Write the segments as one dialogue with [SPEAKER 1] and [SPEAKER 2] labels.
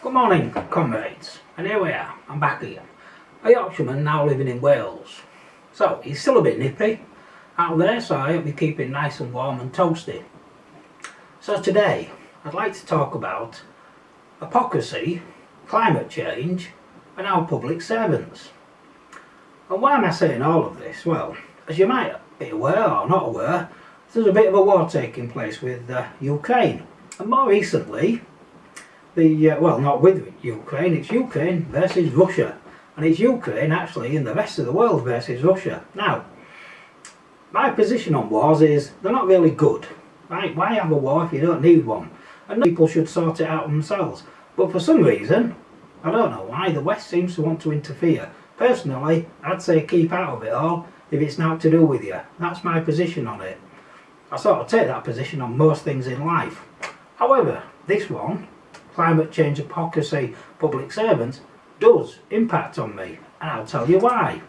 [SPEAKER 1] Good morning, comrades, and here we are, I'm back again. A Yorkshireman now living in Wales. So, it's still a bit nippy out there, so I hope you're keeping nice and warm and toasty. So today, I'd like to talk about hypocrisy, climate change, and our public servants. And why am I saying all of this? Well, as you might be aware or not aware, there's a bit of a war taking place with Ukraine. And more recently, well, not with Ukraine, it's Ukraine versus Russia. And it's Ukraine actually and the rest of the world versus Russia. Now, my position on wars is they're not really good. Right? Why have a war if you don't need one? And people should sort it out themselves. But for some reason, I don't know why, the West seems to want to interfere. Personally, I'd say keep out of it all if it's not to do with you. That's my position on it. I sort of take that position on most things in life. However, this one, climate change, hypocrisy, public servants, does impact on me, and I'll tell you why.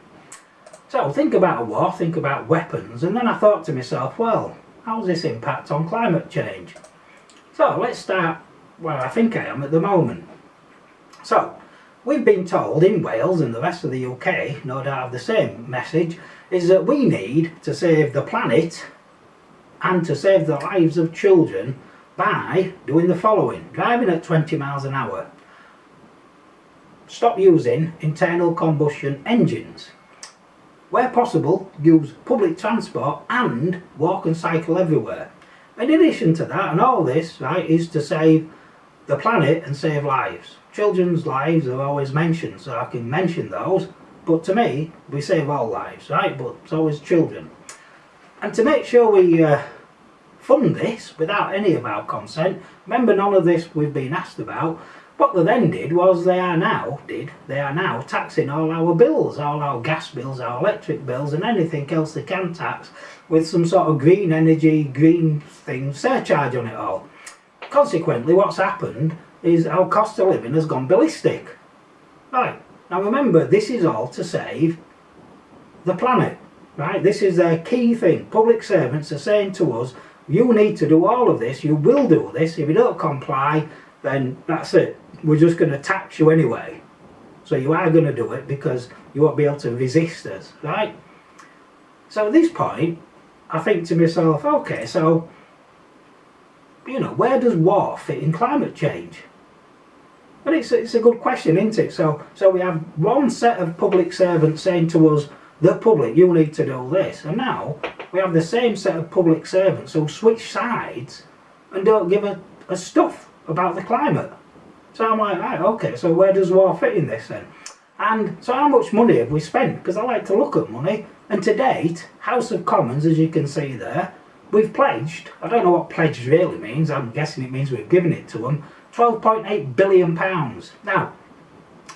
[SPEAKER 1] So think about a war, think about weapons, and then I thought to myself, well, how does this impact on climate change? So let's start where I think I am at the moment. So, we've been told in Wales and the rest of the UK, no doubt have the same message, is that we need to save the planet and to save the lives of children by doing the following: driving at 20 miles an hour, stop using internal combustion engines, where possible use public transport and walk and cycle everywhere. In addition to that, and all this, right, is to save the planet and save lives. Children's lives are always mentioned, so I can mention those, but to me, we save all lives, right, but so is children. And to make sure we fund this without any of our consent, remember none of this we've been asked about, what they then did was they are now taxing all our bills, all our gas bills, our electric bills and anything else they can tax with some sort of green energy, green thing, surcharge on it all. Consequently, what's happened is our cost of living has gone ballistic. Right, now remember, this is all to save the planet. Right, this is their key thing. Public servants are saying to us, you need to do all of this, you will do this, if you don't comply, then that's it. We're just going to tax you anyway. So you are going to do it because you won't be able to resist us, right? So at this point, I think to myself, okay, so, you know, where does war fit in climate change? But it's a good question, isn't it? So we have one set of public servants saying to us, the public, you need to do this. And now we have the same set of public servants who switch sides and don't give a stuff about the climate. So I'm like, right, okay, so where does war fit in this then? And so how much money have we spent? Because I like to look at money. And to date, House of Commons, as you can see there, we've pledged, I don't know what pledge really means, I'm guessing it means we've given it to them, £12.8 billion. Now,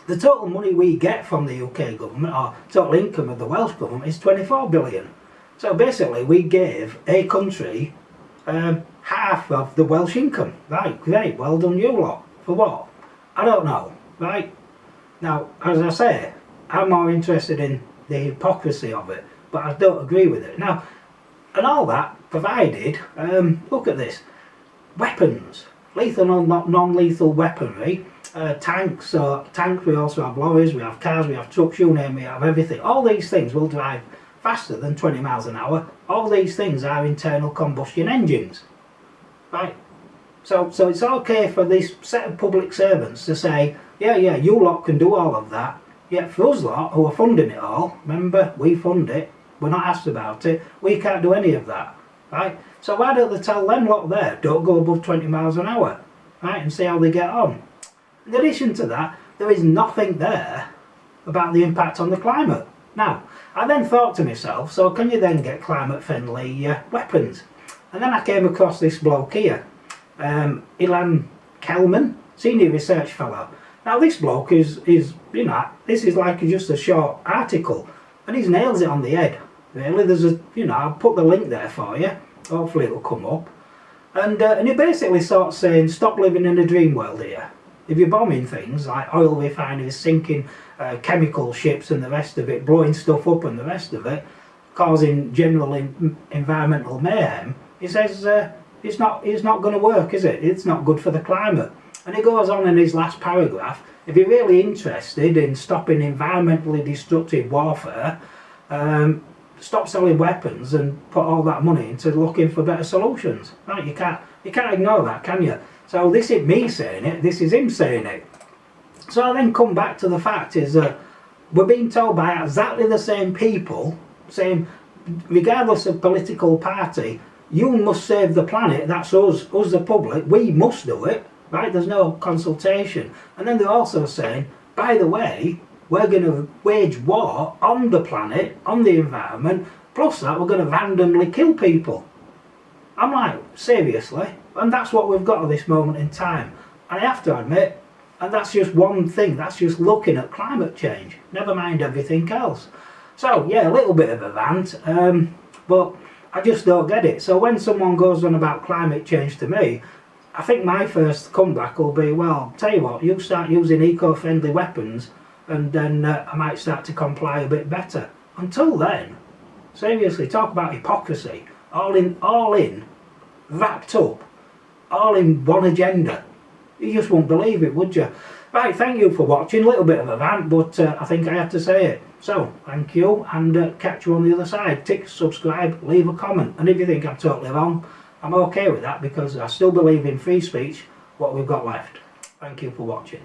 [SPEAKER 1] the total money we get from the UK government, or total income of the Welsh government, is 24 billion. So basically we gave a country half of the Welsh income. Right, great, well done you lot. For what? I don't know, right? Now, as I say, I'm more interested in the hypocrisy of it, but I don't agree with it. Now, and all that provided, look at this, weapons, lethal or not non-lethal weaponry, tanks, so tanks, we also have lorries, we have cars, we have trucks, you name it, we have everything. All these things will drive faster than 20 miles an hour. All these things are internal combustion engines, right? So it's okay for this set of public servants to say, yeah, you lot can do all of that. Yet for us lot, who are funding it all, remember, we fund it, we're not asked about it, we can't do any of that, right? So why don't they tell them lot there, don't go above 20 miles an hour, right, and see how they get on. In addition to that, there is nothing there about the impact on the climate. Now, I then thought to myself, so can you then get climate-friendly weapons? And then I came across this bloke here, Ilan Kelman, senior research fellow. Now this bloke is you know, this is like just a short article, and he's nails it on the head. Really, there's a, you know, I'll put the link there for you. Hopefully it'll come up. And he basically starts saying, stop living in a dream world here. If you're bombing things like oil refineries, sinking chemical ships and the rest of it, blowing stuff up and the rest of it, causing general environmental mayhem, he says it's not going to work, is it? It's not good for the climate. And he goes on in his last paragraph, if you're really interested in stopping environmentally destructive warfare, stop selling weapons and put all that money into looking for better solutions. Right? You can't ignore that, can you? So this isn't me saying it, this is him saying it. So I then come back to the fact is that we're being told by exactly the same people, saying regardless of political party, you must save the planet, that's us the public, we must do it, right? There's no consultation. And then they're also saying, by the way, we're going to wage war on the planet, on the environment, plus that we're going to randomly kill people. I'm like, seriously? And that's what we've got at this moment in time. And I have to admit, and that's just one thing, that's just looking at climate change, never mind everything else. So yeah, a little bit of a rant, but I just don't get it. So when someone goes on about climate change to me, I think my first comeback will be, well, tell you what, you start using eco-friendly weapons and then I might start to comply a bit better. Until then, seriously, talk about hypocrisy. All in, wrapped up, all in one agenda. You just won't believe it, would you? Right, thank you for watching. A little bit of a rant, but I think I had to say it. So, thank you, and catch you on the other side. Tick, subscribe, leave a comment. And if you think I'm totally wrong, I'm okay with that because I still believe in free speech, what we've got left. Thank you for watching.